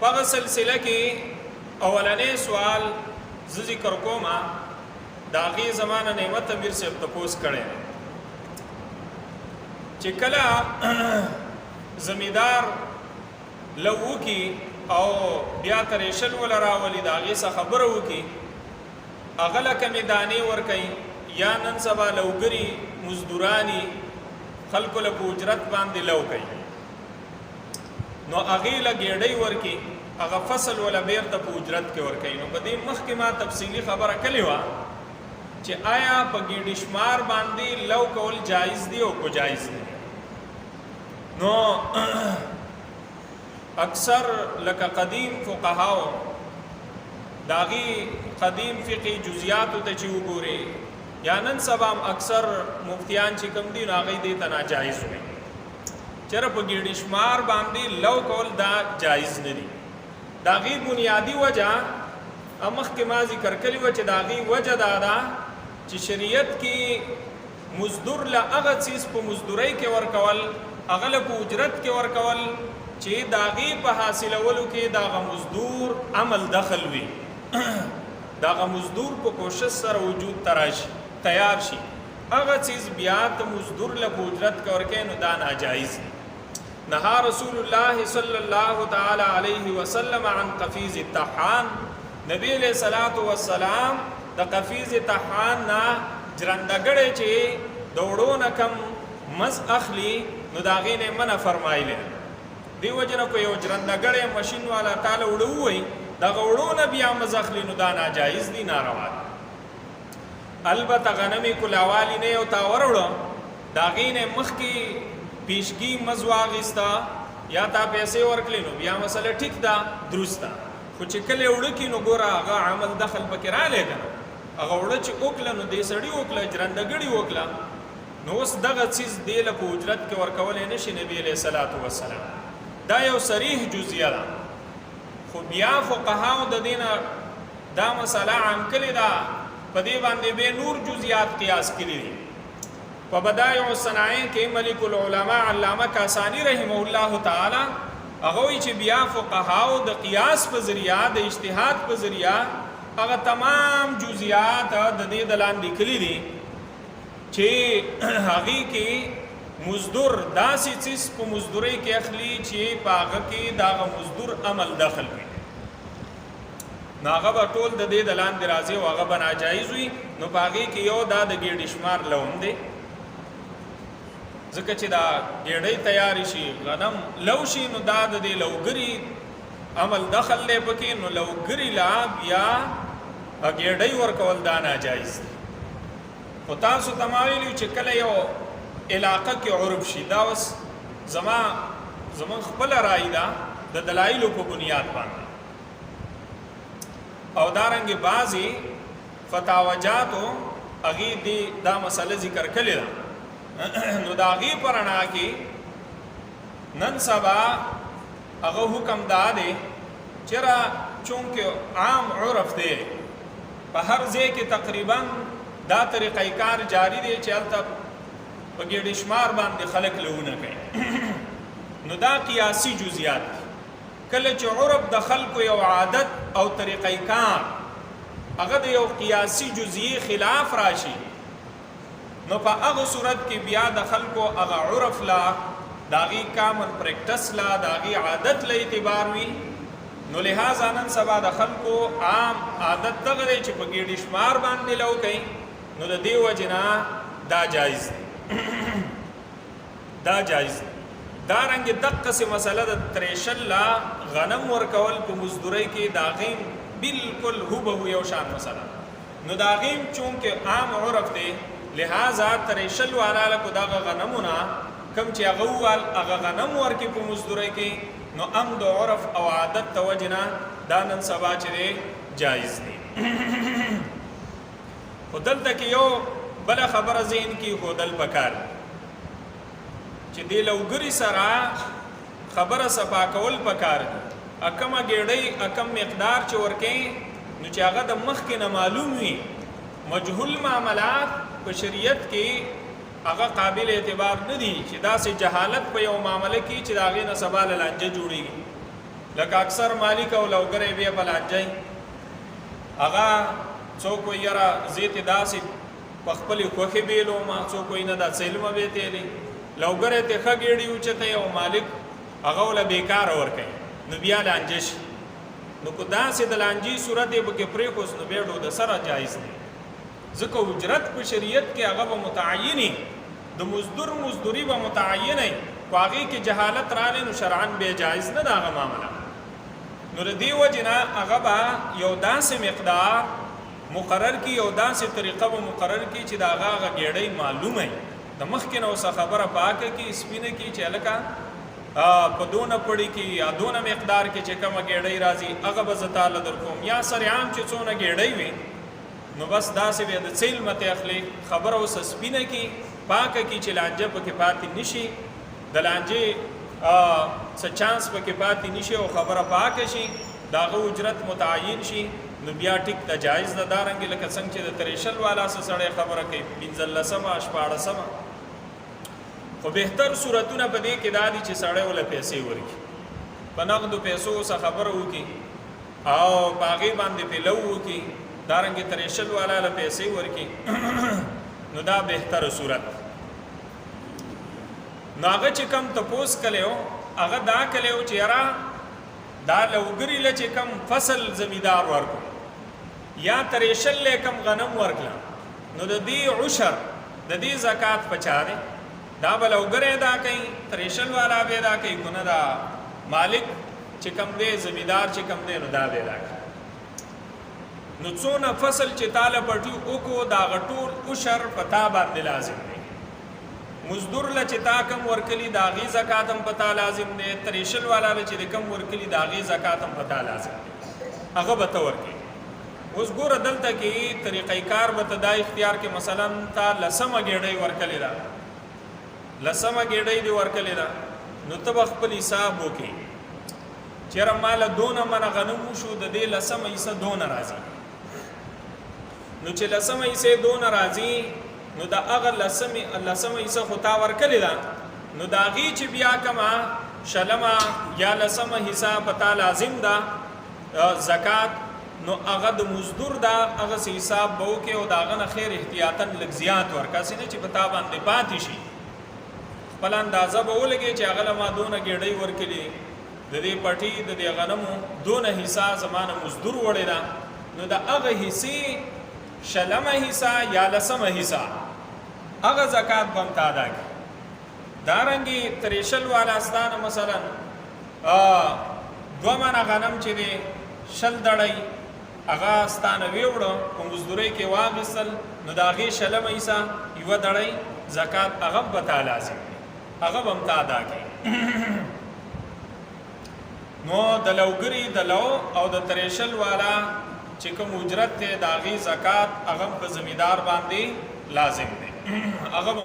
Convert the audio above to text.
په سلسله کې اولنې سوال ز ذکر کوما دا غي زمانه نعمت امیر صاحب تپوس کړي چې کله زمیدار لو کی او بیا ترېشل ول راولي دا غي څه خبره وکي اغله کمی دانی ور کوي یا نن سبا لوګری مزدورانی خلق له اجرت باندې لو کوي نو اغه لګېړی ور کی هغه فصل ولا بیر ته اجرت کې ور کوي نو په دې مخکې ما تفصیلی خبره کړې و چې آیا په ګډ شمار باندې لو کول جایز دی او کو جایز دی نو اکثر لکه قدیم فقهاو داغي قدیم فقهي جزئیات ته چې وګوري یا نن سبا اکثر مفتیان چې کوم دي هغه دې ته ناجایز وي چر په ګډ شمار باندې لو کول دا جایز نه دي داغي بنیادی وجہ امخ کې ما ذکر کړی و چې داغي وجہ دا چې شریعت کې مزدور لا هغه چیز په مزدوري کې ورکول اغله په اجرت کې ورکول چې داغي په حاصلولو کې داغه مزدور عمل دخل وي داغه مزدور په کوشش سره وجود تراشي تیار شي هغه چیز بیا ته مزدور له اجرت کې ورکې نو دا ناجایز نهى رسول الله صلى الله تعالى عليه وسلم عن قفيز الطحان نبی علیہ الصلوۃ والسلام د قفیز طحان نا جرندګړې چې دوړو نکم مز اخلي نو داغې نه منع فرمایله دیو جن کو یو جرندګړې ماشين والا تعالی وړوي دا وړو نه بیا مز اخلي نو دا ناجایز دي ناروا البته غنمي کلاوالی نه او تا وروړو داغې نه مخ کې پیشګي مزواغستا یا تا پیسې ورکړي نو بیا مسله ټیک ده درسته خو چې کله وړ کې نو ګوره هغه عمل دخل پکې را لګا هغه وړ چې وکړه نو دې سړی وکړه جرندګړي وکړه نو اوس دغه چیز دی له اجرت کې ورکول نه شي نبی علیہ الصلوۃ والسلام دا یو صریح جزئیه ده خو بیا فقهاو د دینه دا مسله عام کړي دا په دې باندې به نور جزئیات قیاس کړي دي په بدایع الصنائع کې ملک العلماء علامه کاسانی رحمه الله تعالی هغه چې بیا فقهاو د قیاس په ذریعہ د اجتهاد په ذریعہ هغه تمام جزئیات د دې دلان لیکلي دي چې هغه کې مزدور داسې چیز په مزدوري کې اخلي چې په هغه کې دا مزدور عمل داخل وي ناغه به ټول د دې دلان درازي او هغه بنا جایز وي نو په هغه کې یو دا د ګډ شمار لوم دی ځکه چې دا ګډي تیار شي غنم لو شي نو دا د لوګري عمل دخل له پکې نو لوګري لا بیا ګډي ورکول دا ناجایز او تاسو تمایلی چې کله یو علاقه کې عرب شي دا وس زمان خپل رائے دا د دلایل په بنیاد باندې او دارنګ بعضی فتاوجاتو اغي دی دا مسله ذکر کړل نو داغي پرانا کې نن سبا هغه حکم داده چرا چونکه عام عرف دی په هر ځای کې تقریبا دا طریقې کار جاری دی چې البته په ګډ شمار باندې خلک لهونه کوي نو دا قیاسي جزئیات کله چې عرف د خلکو یو عادت او طریقې کار هغه د یو قیاسي جزئی خلاف راشي نو په هغه صورت کې بیا د خلکو هغه عرف لا داغي کامن پریکټس لا داغي عادت له اعتبار وي نو لہذا نن سبا د خلکو عام عادت دغه چې په ګډ شمار باندې لو کوي نو د دیو جنا دا جایز دا جایز دا رنګ دقه سي مسله د تریشل لا غنم ورکول په مزدوري کې داغیم بالکل هو یو شان مسله نو داغیم چونکه عام عرف دی لہذا تریشل والا له دغه غنمونه کم چې هغه غنم ورکی په مزدوري کې نو ام د عرف او عادت توجنا دانن سبا چې جایز دي خدل تک یو بل خبر ذهن کې خدل پکار چې دی لوګری سره خبره صفا کول پکار دي اکم ګړی اکم مقدار چې ورکې نو چې هغه د مخ کې نه معلوم وي مجهول معاملات په شریعت کې هغه قابل اعتبار نه دي چې دا سه جهالت په یو معاملې کې چې داغه نه سبال لانجه جوړيږي لکه اکثر مالک او لوګری بیا بلانجای هغه څوک وایي یاره زه تې داسې په خپلې خوښې بیلو ما څوک وایي نه دا څلمه به تېلې لوګری ته ښه ګېډې اوچتوي او مالک هغه وله بېکاره ورکوي نو بیا لانجه شي نو که داسې د لانجې صورت یې پکې پرېښوس نو بیا ډو د سره جایز دی ځکه اجرت په شریعت کې هغه به متعیني د مزدور مزدوري به متعینه خو هغې کې جهالت راغلی نو شرعا بیا جایز نه ده هغه معامله نو د دې وجې نه هغه به یو داسې مقدار مقرر کی یو داسې طریقه به مقرر کی چې د هغه ګېډۍ معلومه وي د مخکې نه اوسه خبره پاکه کی سپینه کی چې هلکه په دونه پړي کې یا دونه مقدار کې چې کومه ګېډۍ راځي هغه به زه تاله در کوم یا سرعام چې څونه ګېډۍ وي نو بس داسې بیا د څیل متې اخلي خبره اوسه سپینه کی پاکه کی چې لانجه پکې پاتې نشي د لانجې څه چانس پکې پاتې نشي او خبره پاکه شي د هغه اجرت متعین شي نو بیا ټیک ته جایز ده دارنګې لکه څنګه چې د تریشل والا څه سړی خبره کوي 15مه 14مه خو بهتر صورتونه په دې کې دا دي چې سړی وله پیسې ورکړي په نغدو پیسو څه خبره وکړي او په هغې باندې پیلو وکړي دارنګې تریشل والا له پیسې ورکړي نو دا بهتره صورت نو هغه چې کم تپوس کلی و هغه دا کلی و چې یاره دا لوګري له چې کم فصل زمیدار ورکړو یا تریشل له کم غنم ورکړه نو د دې عشر د دې زکات په چا دی دا به لوګری ادا کوي تریشل والا به ادا کوي که نه دا مالک چې کم دی زمیدار چې کم دی نو دا به ادا کوي نو څونه فصل چې تاله پټي وکړو د هغه ټول عشر په تا باندې لازم دی مزدور له چې تا کم ورکلي د هغې زکات هم په تا لازم دی تریشل والا له چې د کم ورکلي د هغې زکات هم په تا لازم دی هغه به ته ورکوي اوس ګوره دلته کې طریقې کار به ته دا اختیار کې مثلا تا لسمه ګېډۍ ورکلې ده لسمه ګېډۍ دې ورکلې ده نو ته به خپل حساب وکړې چېرې ماله دونه منه غنم وشو د دې لسمه حصه دونه راځي نو چې لسمه حصې دونه راځي نو د هغه لسمه حصه خو تا ورکلې ده نو د هغې چې بیا کومه شلمه یا لسمه حصه په تا لازم ده زکات نو هغه د مزدور ده هغسې حساب به وکړې او د هغه نه خیر احتیاطاً لږ زیات ورکړه هسې نه چې په تا باندې پاتې شي خپل اندازه به ولګې چې هغه له ما دونه ګېډۍ ورکړي د دې پټي د دې غنمو دونه حصه زما نه مزدور وړې ده نو د هغه حصې شلمه حصه یا لسمه حصه هغه زکات به هم تا ادا کړي دارنګې تریشل والا ستانه مثلا 2 منه غنم چې دی 60 دړۍ هغه ستانه ویوړه په مزدورۍ کې واخیستل نو د هغې شلمه حصه 1 دړۍ زکات هغه هم په تا لازم دی هغه به هم تا ادا کړي نو د لوګري د لو او د تریشل والا چې کوم اجرت دی د هغې زکات هغه هم په زمیندار باندې لازم دی هغه